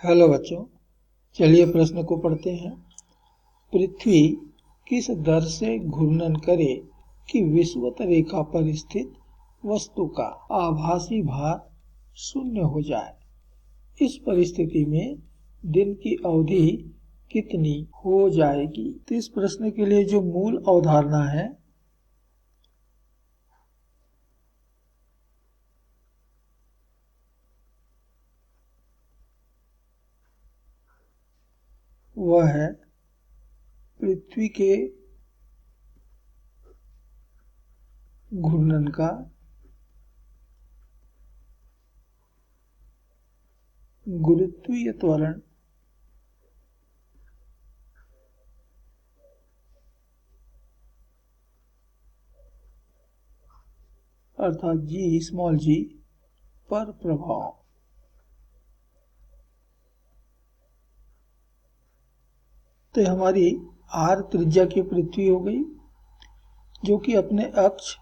Hello बच्चों, चलिए प्रश्न को पढ़ते हैं। पृथ्वी किस दर से घूर्णन करे कि विषुवत रेखा पर स्थित वस्तु का आभासी भार शून्य हो जाए। इस परिस्थिति में दिन की अवधि कितनी हो जाएगी? तो इस प्रश्न के लिए जो मूल अवधारणा है वह है पृथ्वी के घूर्णन का गुरुत्वीय त्वरण अर्थात g पर प्रभाव। तो हमारी r त्रिज्या की पृथ्वी हो गई, जो कि अपने अक्ष,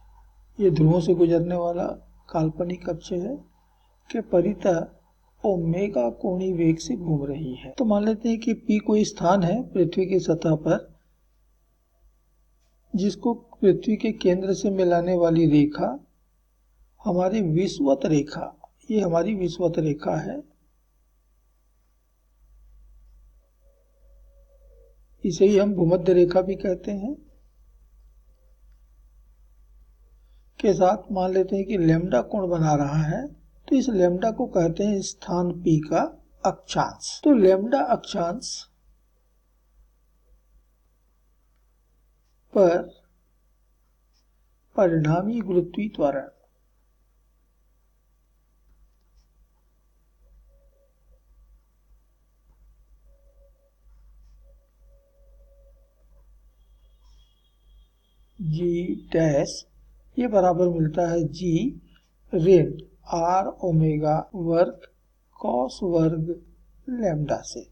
ये ध्रुवों से गुजरने वाला काल्पनिक अक्ष है, के परितः ओमेगा कोणीय वेग से घूम रही है। तो मान लेते हैं कि P कोई स्थान है पृथ्वी की सतह पर, जिसको पृथ्वी के केंद्र से मिलाने वाली रेखा हमारी विषुवत रेखा, ये हमारी विषुवत रेखा है। इसे ही हम भूमध्य रेखा भी कहते हैं। के साथ मान लेते हैं कि लैम्डा कोण बना रहा है, तो इस लैम्डा को कहते हैं स्थान P का अक्षांश। तो लैम्डा अक्षांश पर परिणामी गुरुत्वीय त्वरण G डैश ये बराबर मिलता है G ऋण R ओमेगा वर्ग कॉस वर्ग लैम्डा से,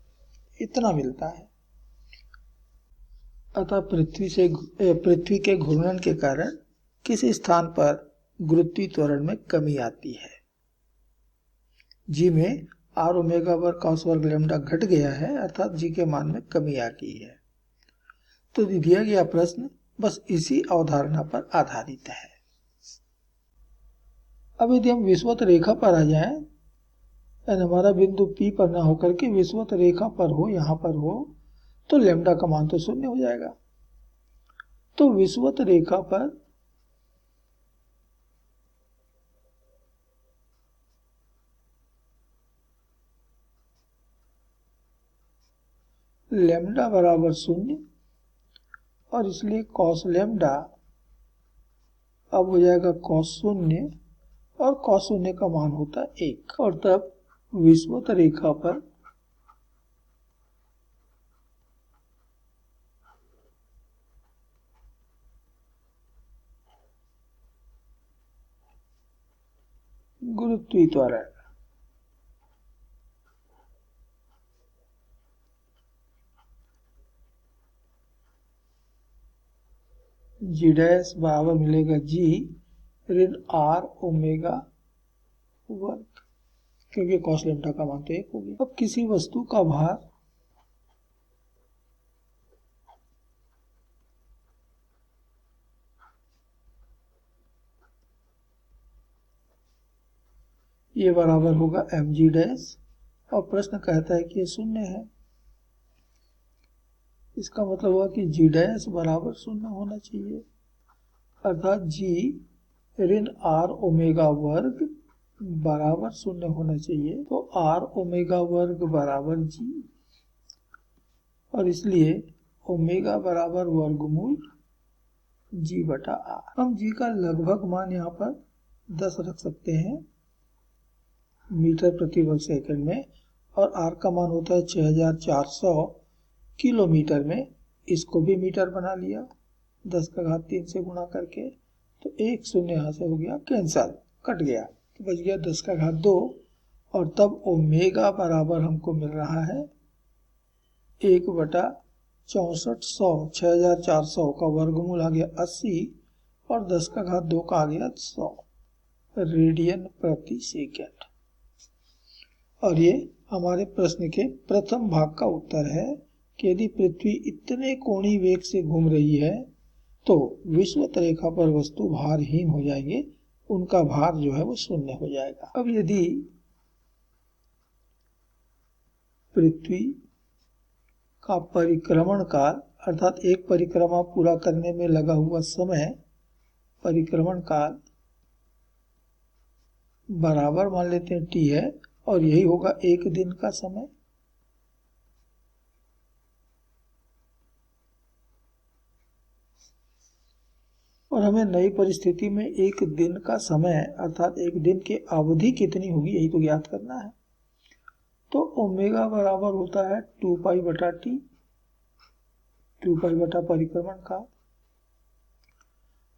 इतना मिलता है। अतः पृथ्वी के घूर्णन के कारण किसी स्थान पर गुरुत्वीय त्वरण में कमी आती है। G में R ओमेगा वर्ग कॉस वर्ग लैम्डा घट गया है, अर्थात G के मान में कमी आ गई है। तो दिया गया प्रश्न बस इसी अवधारणा पर आधारित है। अब यदि हम विषुवत रेखा पर आ जाएं, यानी हमारा बिंदु P पर ना होकर के विषुवत रेखा पर हो, यहां पर हो, तो लैम्डा का मान तो शून्य हो जाएगा। तो विषुवत रेखा पर लैम्डा बराबर शून्य, और इसलिए कॉस लैम्डा अब हो जाएगा कॉस शून्य, और कॉस शून्य का मान होता है 1। और तब विषुवत रेखा पर गुरुत्वीय त्वरण G डैश बराबर मिलेगा G ऋण R ओमेगा वर्ग, क्योंकि कॉस लैम्डा का मान तो 1 हो गया। अब किसी वस्तु का भार ये बराबर होगा mg डैश, और प्रश्न कहता है कि ये शून्य है। इसका मतलब हुआ कि G डैश बराबर शून्य होना चाहिए, अर्थात G ऋण R ओमेगा वर्ग बराबर शून्य होना चाहिए। तो R ओमेगा वर्ग बराबर G, और इसलिए ओमेगा बराबर वर्गमूल G बटा R। हम G का लगभग मान यहाँ पर 10 रख सकते हैं मीटर प्रति वर्ग सेकंड में, और R का मान होता है 6400 किलोमीटर में। इसको भी मीटर बना लिया 10 का घात 3 से गुणा करके, तो एक शून्य यहाँ से हो गया कैंसल, कट गया, तो बच गया 10 का घात 2। और तब ओमेगा बराबर हमको मिल रहा है 1/6400, 6400 का वर्गमूल आ गया 80, और 10 का घात 2 का आ गया 100 रेडियन प्रति सेकेंड। और ये हमारे प्रश्न के प्रथम भाग का उत्तर है कि यदि पृथ्वी इतने कोणीय वेग से घूम रही है तो विषुवत रेखा पर वस्तु भारहीन हो जाएंगे, उनका भार जो है वो शून्य हो जाएगा। अब यदि पृथ्वी का परिक्रमण काल अर्थात एक परिक्रमा पूरा करने में लगा हुआ समय परिक्रमण काल बराबर मान लेते हैं t है और यही होगा एक दिन का समय। और हमें नई परिस्थिति में एक दिन का समय अर्थात एक दिन की अवधि कितनी होगी यही तो ज्ञात करना है। तो ओमेगा बराबर होता है 2 पाई बटा टी, 2 पाई बटा परिक्रमण का,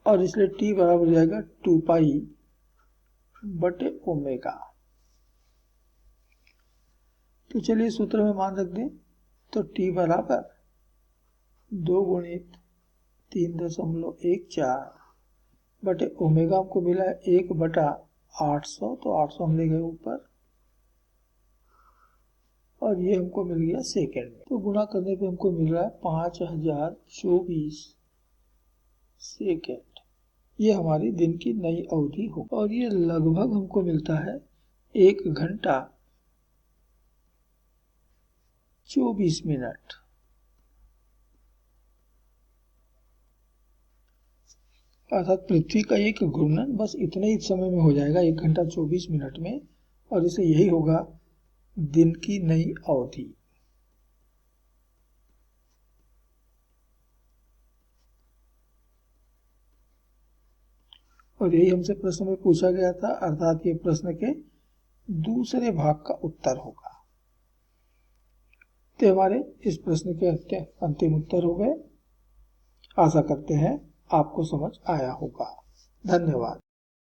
और इसलिए टी बराबर हो जाएगा 2 पाई बटे ओमेगा। तो चलिए सूत्र में मान रख दें, तो टी बराबर 2 गुणित 3.14 बटे ओमेगा हमको मिला है 1 बटा 800, तो 800 हम ले गए ऊपर और ये हमको मिल गया सेकेंड में। तो गुणा करने पे हमको मिल रहा है 5024 सेकेंड। ये हमारी दिन की नई अवधि हो और ये लगभग हमको मिलता है 1 घंटा 24 मिनट। अर्थात पृथ्वी का एक घूर्णन बस इतने ही समय में हो जाएगा 1 घंटा 24 मिनट में, और इसे यही होगा दिन की नई अवधि। और यही हमसे प्रश्न में पूछा गया था, अर्थात ये प्रश्न के दूसरे भाग का उत्तर होगा। तो हमारे इस प्रश्न के अंतिम उत्तर हो गए। आशा करते हैं आपको समझ आया होगा। धन्यवाद।